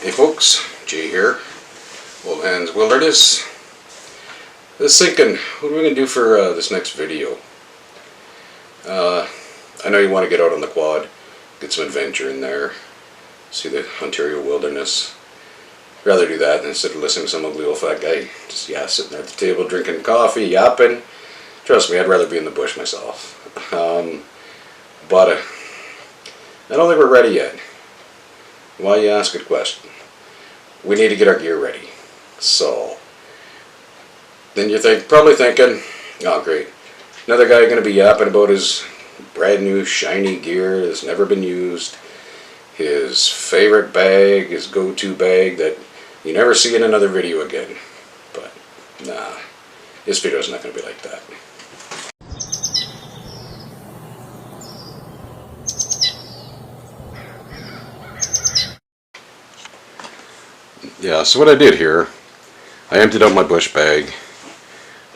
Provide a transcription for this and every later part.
Hey folks, Jay here, Old Hands Wilderness. I was thinking, what are we going to do for this next video? I know you want to get out on the quad, get some adventure in there, see the Ontario wilderness. I'd rather do that than instead of listening to some ugly old fat guy just sitting there at the table drinking coffee, yapping. Trust me, I'd rather be in the bush myself. But I don't think we're ready yet. Why you ask? Good question. We need to get our gear ready. So then you're probably thinking, oh great, another guy going to be yapping about his brand new shiny gear that's never been used, his favorite bag, his go-to bag that you never see in another video again. But nah, this video's not going to be like that. Yeah, so what I did here, I emptied out my bush bag,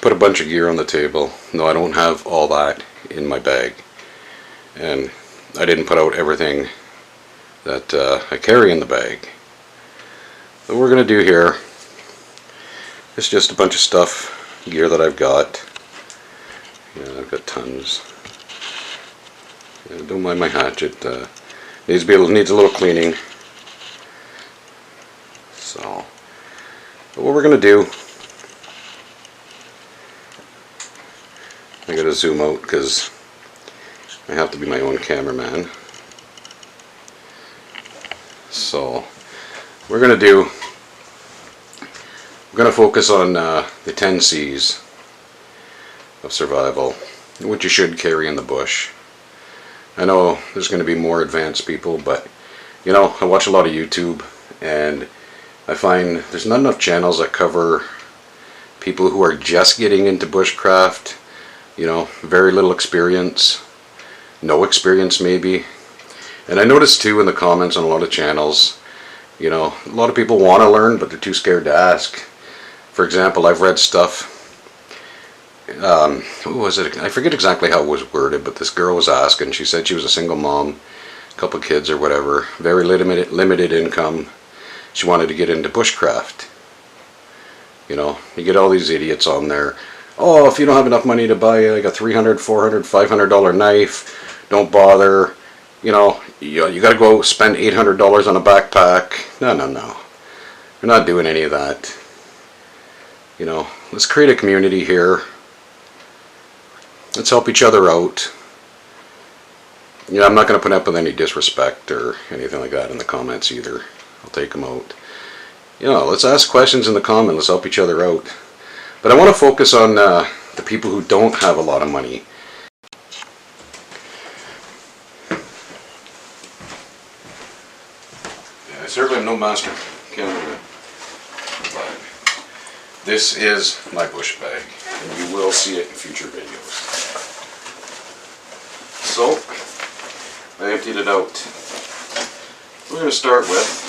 put a bunch of gear on the table. No, I don't have all that in my bag. And I didn't put out everything that I carry in the bag. What we're going to do here is just a bunch of stuff, gear that I've got. Yeah, I've got tons. Yeah, don't mind my hatchet. Needs a little cleaning. So, but what we're going to do, I got to zoom out because I have to be my own cameraman. So, we're going to focus on the 10 C's of survival, what you should carry in the bush. I know there's going to be more advanced people, but you know, I watch a lot of YouTube and I find there's not enough channels that cover people who are just getting into bushcraft, you know, very little experience, no experience maybe. And I noticed too in the comments on a lot of channels, you know, a lot of people want to learn but they're too scared to ask. For example, I've read stuff, who was it? I forget exactly how it was worded, but this girl was asking, she said she was a single mom, a couple kids or whatever, very limited income. She wanted to get into bushcraft. You know, you get all these idiots on there. Oh, if you don't have enough money to buy like a $300, $400, $500 knife, don't bother. You know, you got to go spend $800 on a backpack. No. We're not doing any of that. You know, let's create a community here. Let's help each other out. You know, I'm not going to put up with any disrespect or anything like that in the comments either. I'll take them out. You know, let's ask questions in the comments. Let's help each other out. But I want to focus on the people who don't have a lot of money. Yeah, I certainly am no master cameraman, but this is my bush bag, and you will see it in future videos. So, I emptied it out. We're going to start with,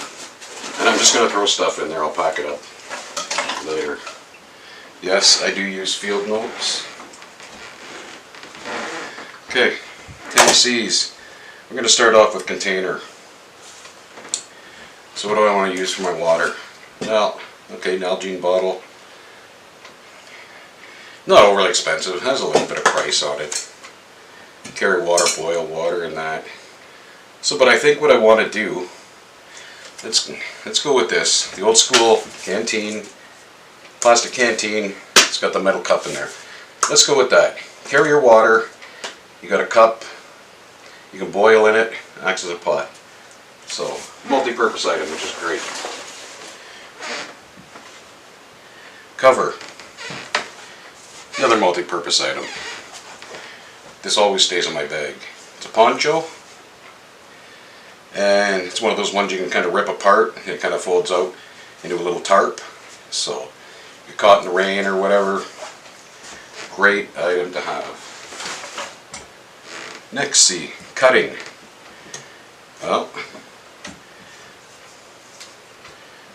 and I'm just going to throw stuff in there, I'll pack it up later. Yes, I do use field notes. Okay, 10 C's. We're going to start off with container. So what do I want to use for my water? Well, okay, Nalgene bottle. Not overly expensive, it has a little bit of price on it. Carry water, boil water and that. So, but I think what I want to do, let's go with this. The old school canteen, plastic canteen. It's got the metal cup in there. Let's go with that. Carry your water. You got a cup. You can boil in it. Acts as a pot. So, multi-purpose item, which is great. Cover. Another multi-purpose item. This always stays in my bag. It's a poncho. And it's one of those ones you can kind of rip apart. It kind of folds out into a little tarp. So, you're caught in the rain or whatever. Great item to have. Next C, cutting. Well,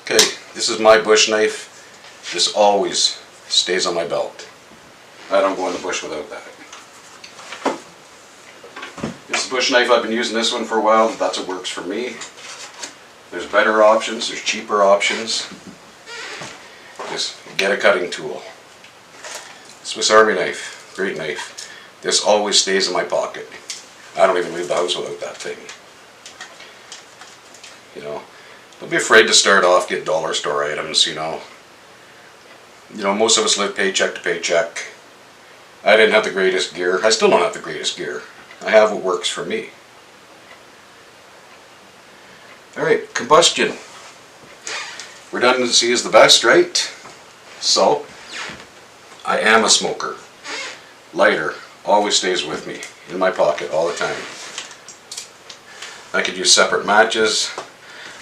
okay, this is my bush knife. This always stays on my belt. I don't go in the bush without that. This bush knife, I've been using this one for a while. That's what works for me. There's better options, there's cheaper options. Just get a cutting tool. Swiss Army knife, great knife. This always stays in my pocket. I don't even leave the house without that thing. You know, don't be afraid to start off, get dollar store items, you know. You know, most of us live paycheck to paycheck. I didn't have the greatest gear. I still don't have the greatest gear. I have what works for me. Alright, combustion. Redundancy is the best, right? So, I am a smoker. Lighter always stays with me, in my pocket all the time. I could use separate matches.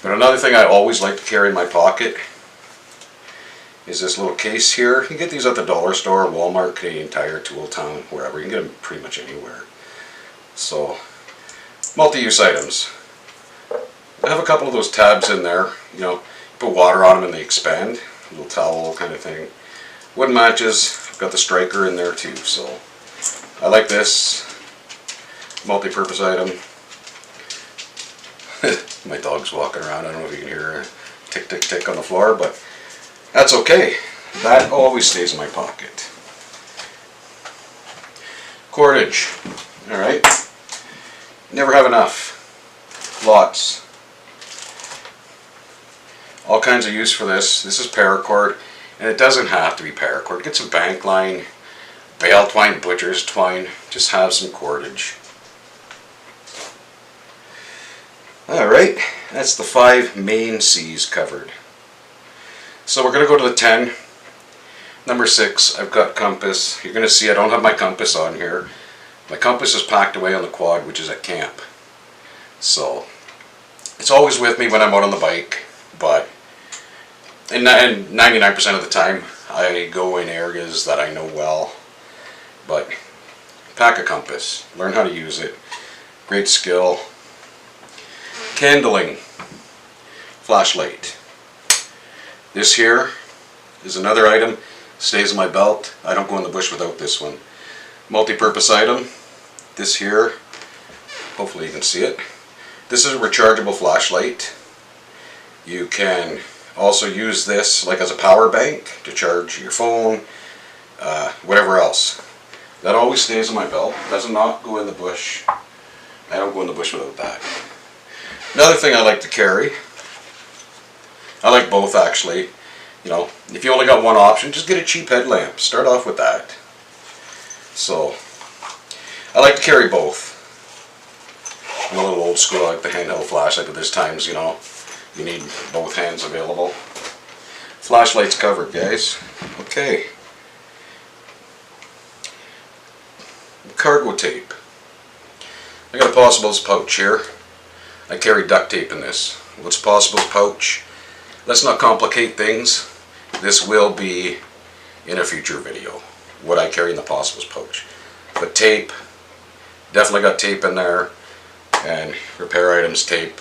But another thing I always like to carry in my pocket is this little case here. You can get these at the dollar store, Walmart, Canadian Tire, Tool Town, wherever. You can get them pretty much anywhere. So, multi-use items. I have a couple of those tabs in there. You know, you put water on them and they expand. A little towel kind of thing. Wood matches. I've got the striker in there too. So, I like this. Multi-purpose item. My dog's walking around. I don't know if you can hear her tick, tick, tick on the floor, but that's okay. That always stays in my pocket. Cordage. Alright. Never have enough. Lots. All kinds of use for this. This is paracord, and it doesn't have to be paracord. Get some bank line, bale twine, butcher's twine. Just have some cordage. Alright, that's the 5 main C's covered. So we're going to go to the 10. Number 6, I've got compass. You're going to see I don't have my compass on here. My compass is packed away on the quad, which is at camp. So, it's always with me when I'm out on the bike, but and 99% of the time I go in areas that I know well. But pack a compass. Learn how to use it. Great skill. Candling. Flashlight. This here is another item. Stays in my belt. I don't go in the bush without this one. Multi-purpose item. This here, hopefully you can see it. This is a rechargeable flashlight. You can also use this like as a power bank to charge your phone, whatever else. That always stays in my belt. Does not go in the bush. I don't go in the bush without that. Another thing I like to carry, I like both actually. You know, if you only got one option, just get a cheap headlamp. Start off with that. So, I like to carry both. I'm a little old school. I like the handheld flashlight, but there's times, you know, you need both hands available. Flashlight's covered, guys. Okay. Cargo tape. I got a Possibles pouch here. I carry duct tape in this. What's Possibles pouch? Let's not complicate things. This will be in a future video, what I carry in the Possibles pouch. But tape, definitely got tape in there, and repair items tape.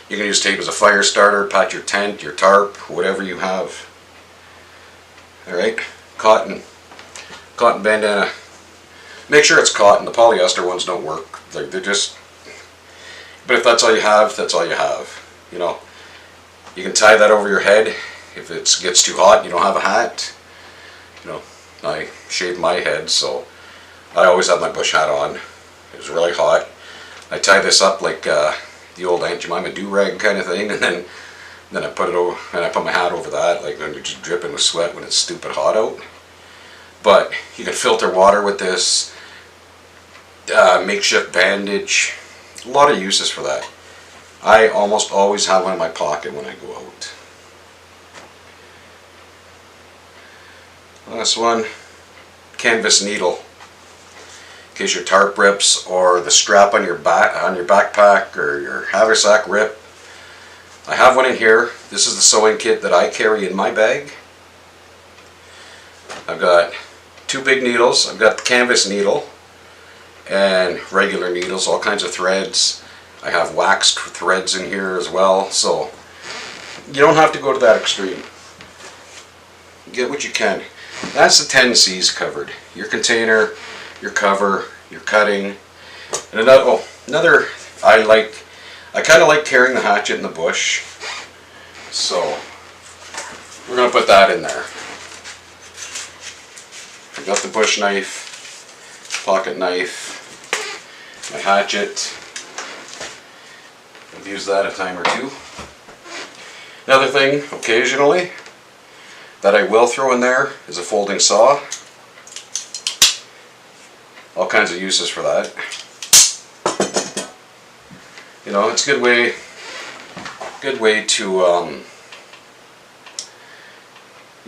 You can use tape as a fire starter, patch your tent, your tarp, whatever you have. Alright, cotton bandana. Make sure it's cotton. The polyester ones don't work. They're just, but if that's all you have, that's all you have. You know, you can tie that over your head. If it gets too hot and you don't have a hat, you know, I shave my head, so I always have my bush hat on. It was really hot. I tie this up like the old Aunt Jemima do-rag kind of thing, and then I put it over, and I put my hat over that, like when you're just dripping with sweat when it's stupid hot out. But you can filter water with this. Makeshift bandage. A lot of uses for that. I almost always have one in my pocket when I go out. Last one, canvas needle. In case your tarp rips or the strap on your backpack or your haversack rip. I have one in here. This is the sewing kit that I carry in my bag. I've got 2 big needles. I've got the canvas needle and regular needles, all kinds of threads. I have waxed threads in here as well, so you don't have to go to that extreme. Get what you can. That's the 10 C's covered. Your container, your cover, your cutting. And another I I kind of like carrying the hatchet in the bush, so we're going to put that in there. I got the bush knife, pocket knife, my hatchet. I've used that a time or two. Another thing, occasionally, that I will throw in there is a folding saw. All kinds of uses for that. You know, it's a good way to,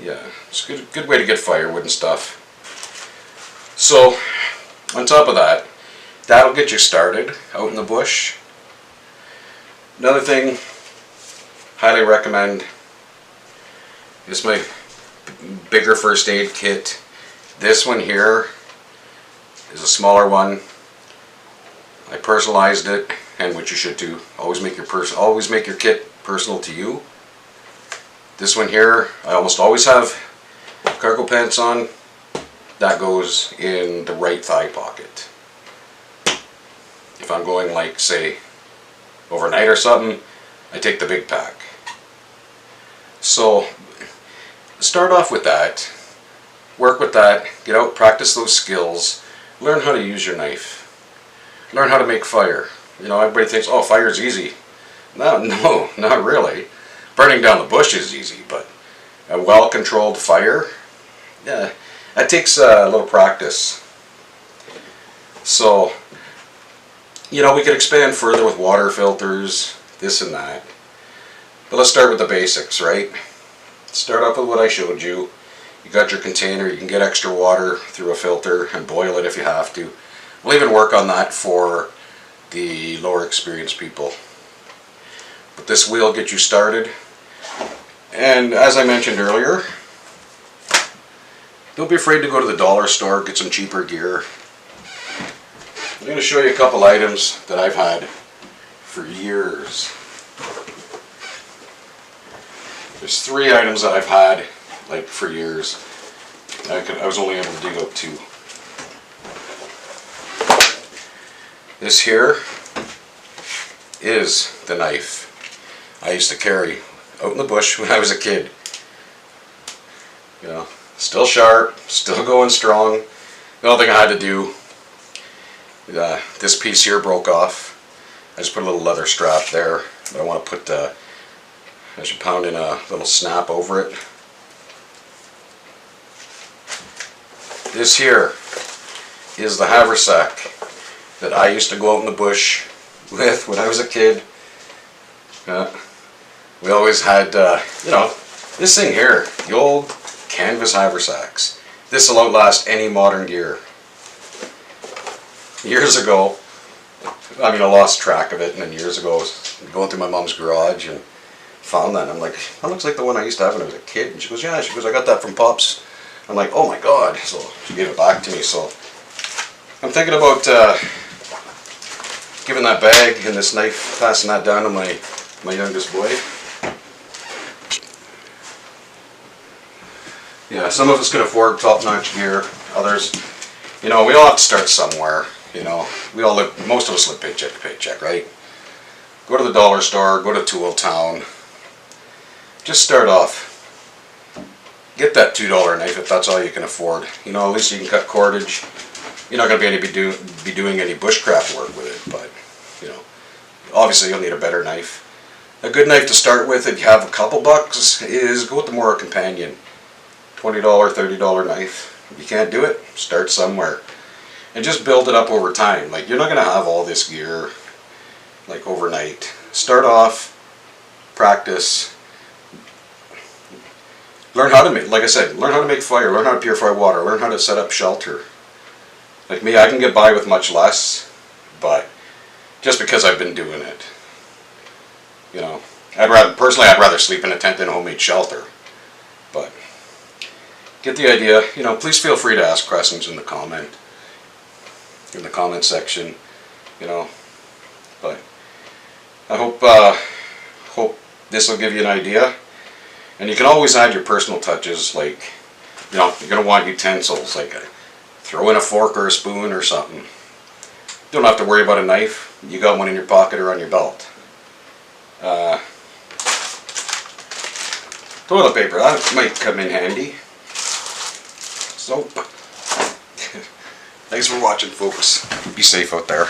yeah, it's a good way to get firewood and stuff. So, on top of that, that'll get you started out in the bush. Another thing, highly recommend, is my bigger first aid kit. This one here is a smaller one. I personalized it, and what you should do, always make your kit personal to you. This one here, I almost always have cargo pants on. That goes in the right thigh pocket. If I'm going, like, say, overnight or something, I take the big pack. So start off with that, work with that, get out, practice those skills, learn how to use your knife, learn how to make fire. You know, everybody thinks, oh, fire's easy. No, not really. Burning down the bush is easy, but a well-controlled fire, yeah, that takes a little practice. So, you know, we could expand further with water filters, this and that. But let's start with the basics, right? Start off with what I showed you. You got your container, you can get extra water through a filter and boil it if you have to. We'll even work on that for the lower experienced people. But this will get you started. And as I mentioned earlier, don't be afraid to go to the dollar store, get some cheaper gear. I'm going to show you a couple items that I've had for years. There's 3 items that I've had like for years. I was only able to dig up 2. This here is the knife I used to carry out in the bush when I was a kid. You know, still sharp, still going strong. The only thing I had to do, this piece here broke off. I just put a little leather strap there, but I want to put, I should pound in a little snap over it. This here is the haversack that I used to go out in the bush with when I was a kid. We always had, you know, this thing here, the old canvas haversacks. This will outlast any modern gear. Years ago, I mean, I lost track of it, and then years ago I was going through my mom's garage and found that, and I'm like, that looks like the one I used to have when I was a kid. And she goes, yeah, she goes, I got that from Pops. I'm like, oh my God. So she gave it back to me. So I'm thinking about giving that bag and this knife, passing that down to my youngest boy. Yeah, some of us can afford top-notch gear. Others, you know, we all have to start somewhere. You know, we all live, most of us live paycheck to paycheck, right? Go to the dollar store, go to Tool Town. Just start off. Get that $2 knife if that's all you can afford. You know, at least you can cut cordage. You're not going to be doing any bushcraft work with it, but, you know, obviously you'll need a better knife. A good knife to start with, if you have a couple bucks, is go with the more companion. $20, $30 knife. If you can't do it, start somewhere. And just build it up over time. Like, you're not going to have all this gear, like, overnight. Start off, practice, learn how to make, like I said, learn how to make fire, learn how to purify water, learn how to set up shelter. Like me, I can get by with much less, but just because I've been doing it. You know, I'd rather sleep in a tent than a homemade shelter. But get the idea. You know, please feel free to ask questions in the comment section. You know, but I hope this will give you an idea. And you can always add your personal touches, like, you know, you're gonna want utensils, like throw in a fork or a spoon or something. Don't have to worry about a knife. You got one in your pocket or on your belt. Toilet paper, that might come in handy. Soap. Thanks for watching, folks. Be safe out there.